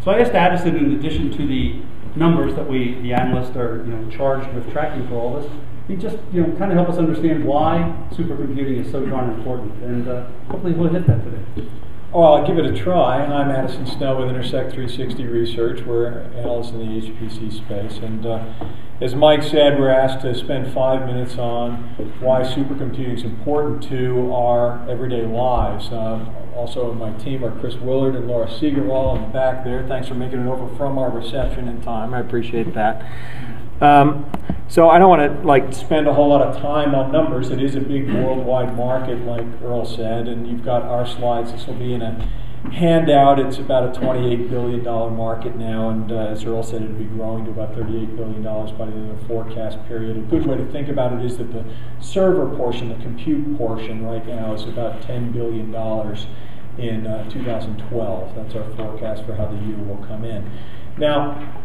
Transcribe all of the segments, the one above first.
So I asked Addison, in addition to the numbers that we, the analysts, are charged with tracking for all this, he just kind of help us understand why supercomputing is so darn important, and hopefully we'll hit that today. Well, I'll give it a try. I'm Addison Snell with Intersect360 Research. We're analysts in the HPC space, and as Mike said, we're asked to spend 5 minutes on why supercomputing is important to our everyday lives. Also on my team are Chris Willard and Laura Segerwall in the back there. Thanks for making it over from our reception in time. I appreciate that. So I don't want to spend a whole lot of time on numbers. It is a big worldwide market, like Earl said, and you've got our slides. This will be in a handout. It's about a $28 billion market now, and as Earl said, it'll be growing to about $38 billion by the end of the forecast period. A good way to think about it is that the server portion, the compute portion right now, is about $10 billion in 2012. That's our forecast for how the year will come in. Now,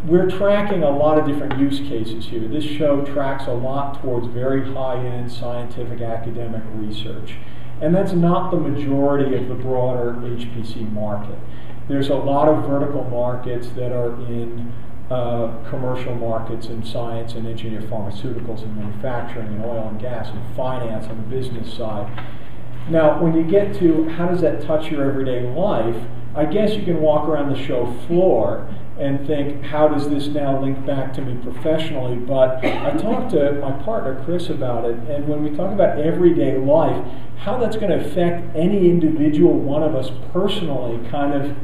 we're tracking a lot of different use cases here. This show tracks a lot towards very high-end scientific academic research. And that's not the majority of the broader HPC market. There's a lot of vertical markets that are in commercial markets in science and engineering, pharmaceuticals and manufacturing and oil and gas and finance on the business side. Now, when you get to how does that touch your everyday life, I guess you can walk around the show floor and think, how does this now link back to me professionally? But I talked to my partner, Chris, about it, and when we talk about everyday life, how that's going to affect any individual one of us personally kind of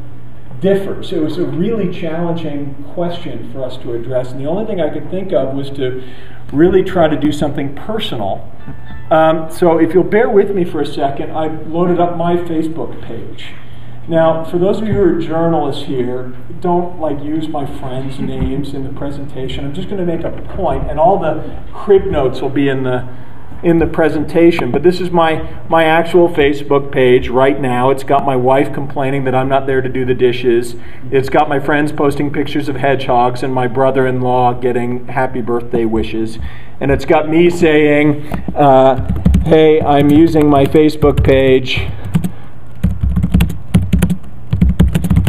differs. It was a really challenging question for us to address, and the only thing I could think of was to really try to do something personal. So if you'll bear with me for a second, I loaded up my Facebook page. Now, for those of you who are journalists here, don't use my friends' names in the presentation. I'm just going to make a point, and all the crib notes will be in the presentation. But this is my actual Facebook page right now. It's got my wife complaining that I'm not there to do the dishes. It's got my friends posting pictures of hedgehogs and my brother-in-law getting happy birthday wishes. And it's got me saying, hey, I'm using my Facebook page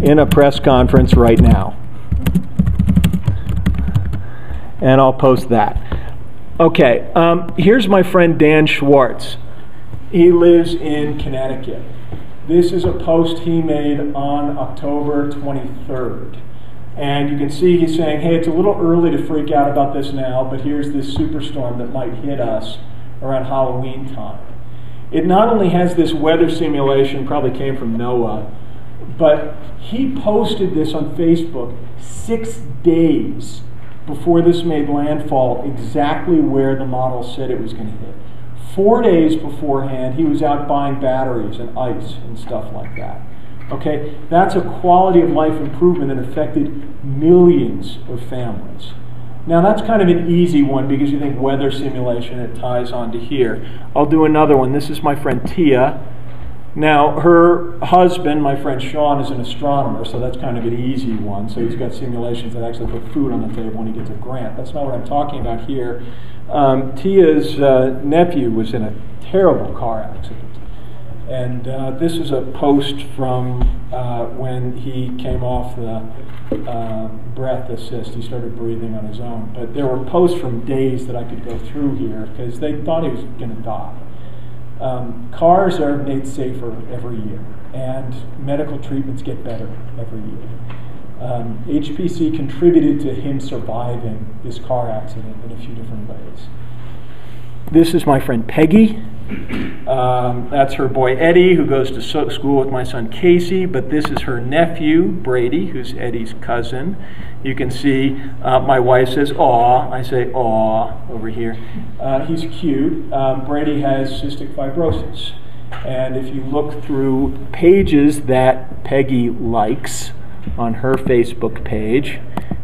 in a press conference right now. And I'll post that. Okay, here's my friend Dan Schwartz. He lives in Connecticut. This is a post he made on October 23rd. And you can see he's saying, hey, it's a little early to freak out about this now, but here's this superstorm that might hit us around Halloween time. It not only has this weather simulation, probably came from NOAA, but he posted this on Facebook 6 days before this made landfall exactly where the model said it was going to hit. 4 days beforehand, he was out buying batteries and ice and stuff like that. Okay, that's a quality of life improvement that affected millions of families. Now that's kind of an easy one because you think weather simulation, it ties onto here. I'll do another one. This is my friend Tia. Now, her husband, my friend Sean, is an astronomer, so that's kind of an easy one. So he's got simulations that actually put food on the table when he gets a grant. That's not what I'm talking about here. Tia's nephew was in a terrible car accident. And this is a post from when he came off the breath assist. He started breathing on his own. But there were posts from days that I could go through here because they thought he was going to die. Cars are made safer every year, and medical treatments get better every year. HPC contributed to him surviving this car accident in a few different ways. This is my friend Peggy. That's her boy Eddie, who goes to school with my son Casey, but this is her nephew, Brady, who's Eddie's cousin. You can see my wife says, aw. I say, aw, over here. He's cute. Brady has cystic fibrosis. And if you look through pages that Peggy likes on her Facebook page,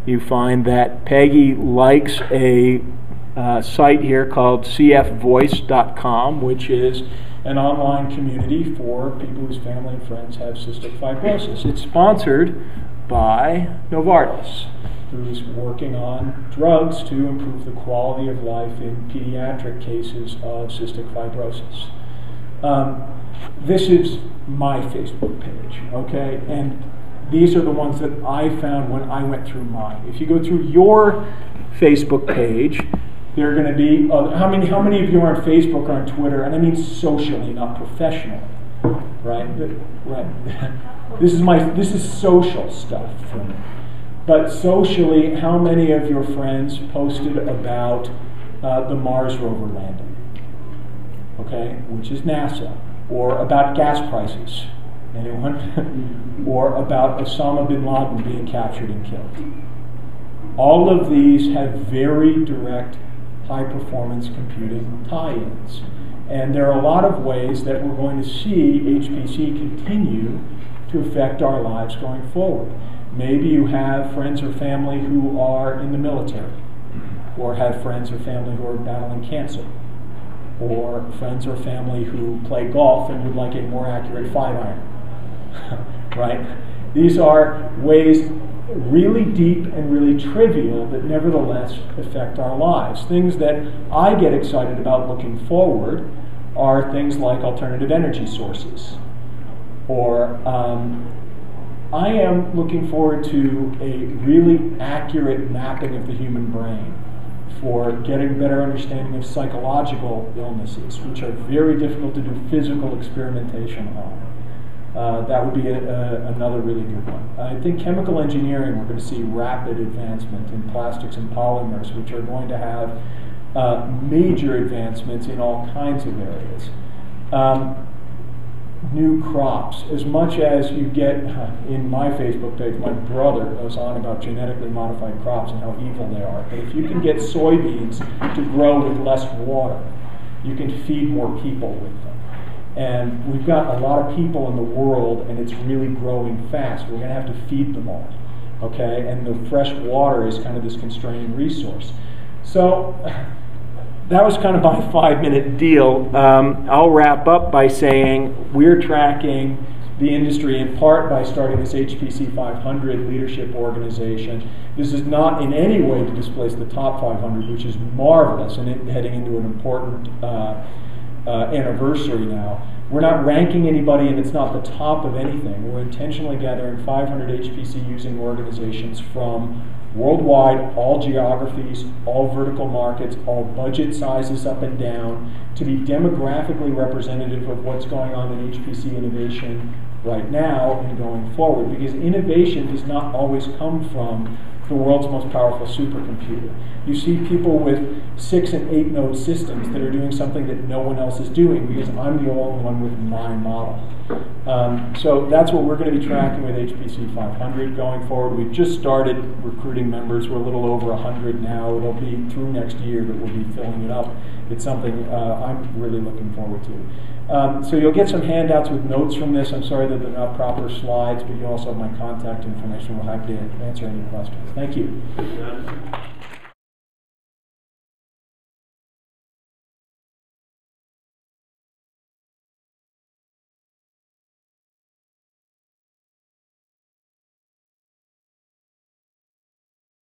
you find that Peggy likes a site here called cfvoice.com, which is an online community for people whose family and friends have cystic fibrosis. It's sponsored by Novartis, who's working on drugs to improve the quality of life in pediatric cases of cystic fibrosis. This is my Facebook page, okay? And these are the ones that I found when I went through mine. If you go through your Facebook page, there are going to be, how many of you are on Facebook or on Twitter? And I mean socially, not professionally, right? Right. This is social stuff for me. But socially, how many of your friends posted about the Mars rover landing? Okay, which is NASA, or about gas prices? Anyone? Or about Osama bin Laden being captured and killed? All of these have very direct high-performance computing tie-ins. And there are a lot of ways that we're going to see HPC continue to affect our lives going forward. Maybe you have friends or family who are in the military, or have friends or family who are battling cancer, or friends or family who play golf and would like a more accurate 5-iron. Right? These are ways really deep and really trivial that nevertheless affect our lives. Things that I get excited about looking forward are things like alternative energy sources. Or I am looking forward to a really accurate mapping of the human brain for getting better understanding of psychological illnesses, which are very difficult to do physical experimentation on. That would be another really good one. I think chemical engineering, we're going to see rapid advancement in plastics and polymers, which are going to have major advancements in all kinds of areas. New crops. As much as you get in my Facebook page, my brother goes on about genetically modified crops and how evil they are. But if you can get soybeans to grow with less water, you can feed more people with them. And we've got a lot of people in the world, and it's really growing fast. We're going to have to feed them all, okay? And the fresh water is kind of this constraining resource. So that was kind of my 5-minute deal. I'll wrap up by saying we're tracking the industry in part by starting this HPC 500 leadership organization. This is not in any way to displace the top 500, which is marvelous, and heading into an important anniversary now. We're not ranking anybody, and it's not the top of anything. We're intentionally gathering 500 HPC using organizations from worldwide, all geographies, all vertical markets, all budget sizes up and down, to be demographically representative of what's going on in HPC innovation right now and going forward, because innovation does not always come from the world's most powerful supercomputer. You see people with 6 and 8 node systems that are doing something that no one else is doing because I'm the only one with my model. So that's what we're going to be tracking with HPC 500 going forward. We've just started recruiting members. We're a little over 100 now. It'll be through next year that we'll be filling it up. It's something I'm really looking forward to. So you'll get some handouts with notes from this. I'm sorry that they're not proper slides, but you also have my contact information. We'll have to answer any questions. Thank you.